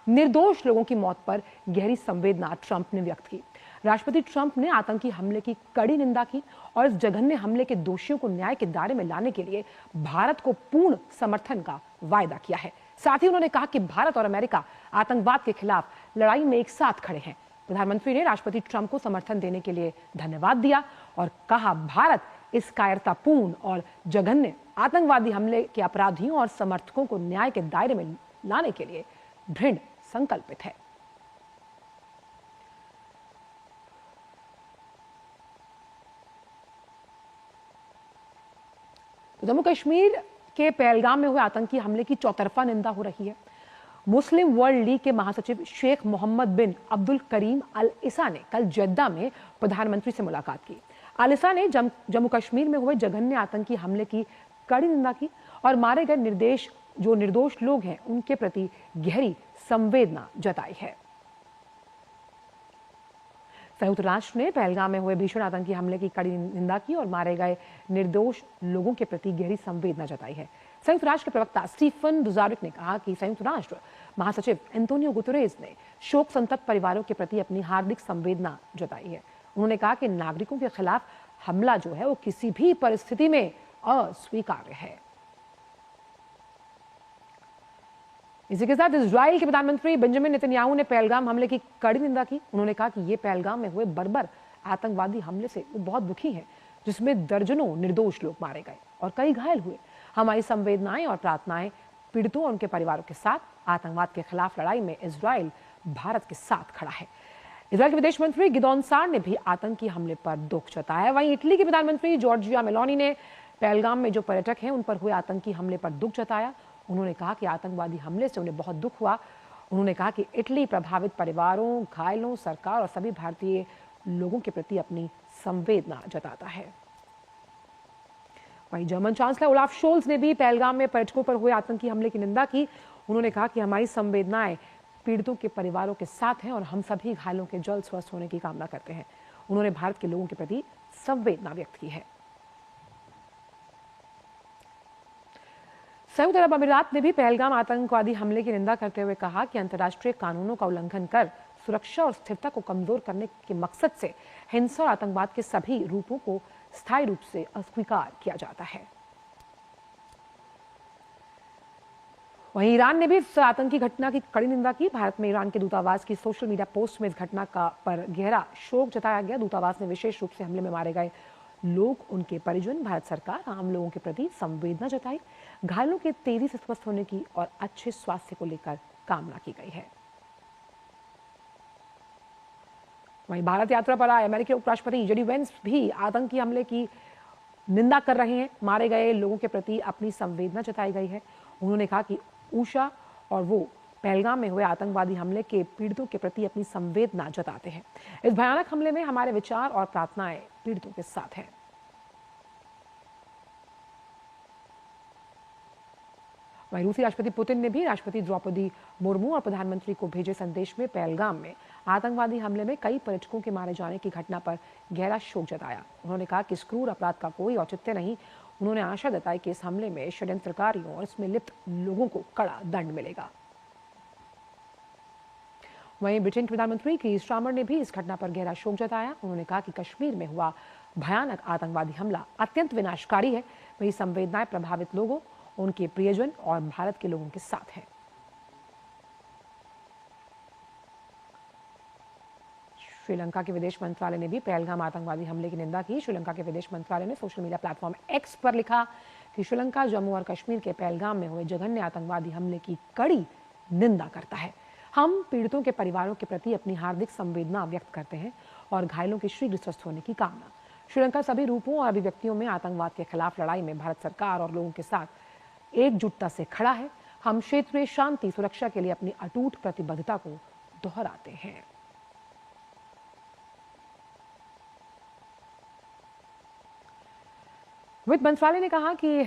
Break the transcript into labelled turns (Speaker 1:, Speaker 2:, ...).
Speaker 1: निर्दोष लोगों की मौत पर गहरी संवेदना ट्रंप ने व्यक्त की। राष्ट्रपति ट्रंप ने आतंकी हमले की कड़ी निंदा की और इस जघन्य हमले के दोषियों को न्याय के दायरे में लाने के लिए भारत को पूर्ण समर्थन का वायदा किया है। साथ ही उन्होंने कहा कि भारत और अमेरिका आतंकवाद के खिलाफ लड़ाई में एक साथ खड़े हैं। प्रधानमंत्री ने राष्ट्रपति ट्रंप को समर्थन देने के लिए धन्यवाद दिया और कहा, भारत इस कायरतापूर्ण और जघन्य आतंकवादी हमले के अपराधियों और समर्थकों को न्याय के दायरे में लाने के लिए दृढ़ संकल्पित है। जम्मू कश्मीर के पहलगाम में हुए आतंकी हमले की चौतरफा निंदा हो रही है। मुस्लिम वर्ल्ड लीग के महासचिव शेख मोहम्मद बिन अब्दुल करीम अल इसा ने कल जेद्दा में प्रधानमंत्री से मुलाकात की। अल इसा ने जम्मू कश्मीर में हुए जघन्य आतंकी हमले की कड़ी निंदा की और मारे गए निर्दोष लोग हैं उनके प्रति गहरी संवेदना जताई है। संयुक्त राष्ट्र ने पहलगाम में हुए भीषण आतंकी हमले की कड़ी निंदा की और मारे गए निर्दोष लोगों के प्रति गहरी संवेदना जताई है। संयुक्त राष्ट्र के प्रवक्ता स्टीफन दुजारिक ने कहा कि संयुक्त राष्ट्र महासचिव एंटोनियो गुतेरेस ने शोक संतप्त परिवारों के प्रति अपनी हार्दिक संवेदना जताई है। उन्होंने कहा कि नागरिकों के खिलाफ हमला जो है वो किसी भी परिस्थिति में अस्वीकार्य है। इसी के साथ इजराइल के प्रधानमंत्री बेंजामिन नेतन्याहू ने पहलगाम हमले की कड़ी निंदा की। उन्होंने कहा कि ये पहलगाम में हुए बर्बर आतंकवादी हमले से वो बहुत दुखी हैं, जिसमें दर्जनों निर्दोष लोग मारे गए और कई घायल हुए। हमारी संवेदनाएं और प्रार्थनाएं पीड़ितों और उनके परिवारों के साथ। आतंकवाद के खिलाफ लड़ाई में इजराइल भारत के साथ खड़ा है। इजराइल के विदेश मंत्री गिदोन सार ने भी आतंकी हमले पर दुख जताया। वहीं इटली के प्रधानमंत्री जॉर्जिया मेलोनी ने पहलगाम में जो पर्यटक हैं उन पर हुए आतंकी हमले पर दुख जताया। उन्होंने कहा कि आतंकवादी हमले से उन्हें बहुत दुख हुआ। उन्होंने कहा कि इटली प्रभावित परिवारों, घायलों, सरकार और सभी भारतीय लोगों के प्रति अपनी संवेदना जताता है। वहीं जर्मन चांसलर ओलाफ शोल्ज ने भी पहलगाम में पर्यटकों पर हुए आतंकी हमले की निंदा की। उन्होंने कहा कि हमारी संवेदनाएं पीड़ितों के परिवारों के साथ हैं और हम सभी घायलों के जल्द स्वस्थ होने की कामना करते हैं। उन्होंने भारत के लोगों के प्रति संवेदना व्यक्त की है। संयुक्त अरब अमीरात ने भी पहलगाम आतंकवादी हमले की निंदा करते हुए कहा कि अंतर्राष्ट्रीय कानूनों का उल्लंघन कर सुरक्षा और स्थिरता को कमजोर करने के मकसद से हिंसा और आतंकवाद के सभी रूपों को स्थायी रूप से अस्वीकार किया जाता है। वहीं ईरान ने भी इस आतंकी घटना की कड़ी निंदा की। भारत में ईरान के दूतावास की सोशल मीडिया पोस्ट में इस घटना पर गहरा शोक जताया गया। दूतावास ने विशेष रूप से हमले में मारे गए लोग, उनके परिजन, भारत सरकार, आम लोगों के प्रति संवेदना जताई। घायलों के तेजी से स्वस्थ होने की और अच्छे स्वास्थ्य को लेकर कामना की गई है। वहीं भारत यात्रा पर आए अमेरिकी उपराष्ट्रपति जेडी वेंस भी आतंकी हमले की निंदा कर रहे हैं। मारे गए लोगों के प्रति अपनी संवेदना जताई गई है। उन्होंने कहा कि ऊषा और वो पहलगाम में हुए आतंकवादी हमले के पीड़ितों के प्रति अपनी संवेदना जताते हैं। इस भयानक हमले में हमारे विचार और प्रार्थनाएं पीड़ितों के साथ हैं। वहीं रूसी राष्ट्रपति पुतिन ने भी राष्ट्रपति द्रौपदी मुर्मू और प्रधानमंत्री को भेजे संदेश में पहलगाम में आतंकवादी हमले में कई पर्यटकों के मारे जाने की घटना पर गहरा शोक जताया। उन्होंने कहा कि इस क्रूर अपराध का कोई औचित्य नहीं। उन्होंने आशा जताई कि इस हमले में षड्यंत्रकारियों और इसमें लिप्त लोगों को कड़ा दंड मिलेगा। वहीं ब्रिटेन के प्रधानमंत्री कीर स्टारमर ने भी इस घटना पर गहरा शोक जताया। उन्होंने कहा कि कश्मीर में हुआ भयानक आतंकवादी हमला अत्यंत विनाशकारी है। वही संवेदनाएं प्रभावित लोगों, उनके प्रियजन और भारत के लोगों के साथ हैं। श्रीलंका के विदेश मंत्रालय ने भी पहलगाम आतंकवादी हमले की निंदा की। श्रीलंका के विदेश मंत्रालय ने सोशल मीडिया प्लेटफॉर्म एक्स पर लिखा कि श्रीलंका जम्मू और कश्मीर के पहलगाम में हुए जघन्य आतंकवादी हमले की कड़ी निंदा करता है। हम पीड़ितों के परिवारों के प्रति अपनी हार्दिक संवेदना व्यक्त करते हैं और घायलों के शीघ्र स्वस्थ होने की कामना। श्रीलंका सभी रूपों और अभिव्यक्तियों में आतंकवाद के खिलाफ लड़ाई में भारत सरकार और लोगों के साथ एकजुटता से खड़ा है। हम क्षेत्रीय शांति सुरक्षा के लिए अपनी अटूट प्रतिबद्धता को दोहराते हैं। वित्त मंत्रालय ने कहा कि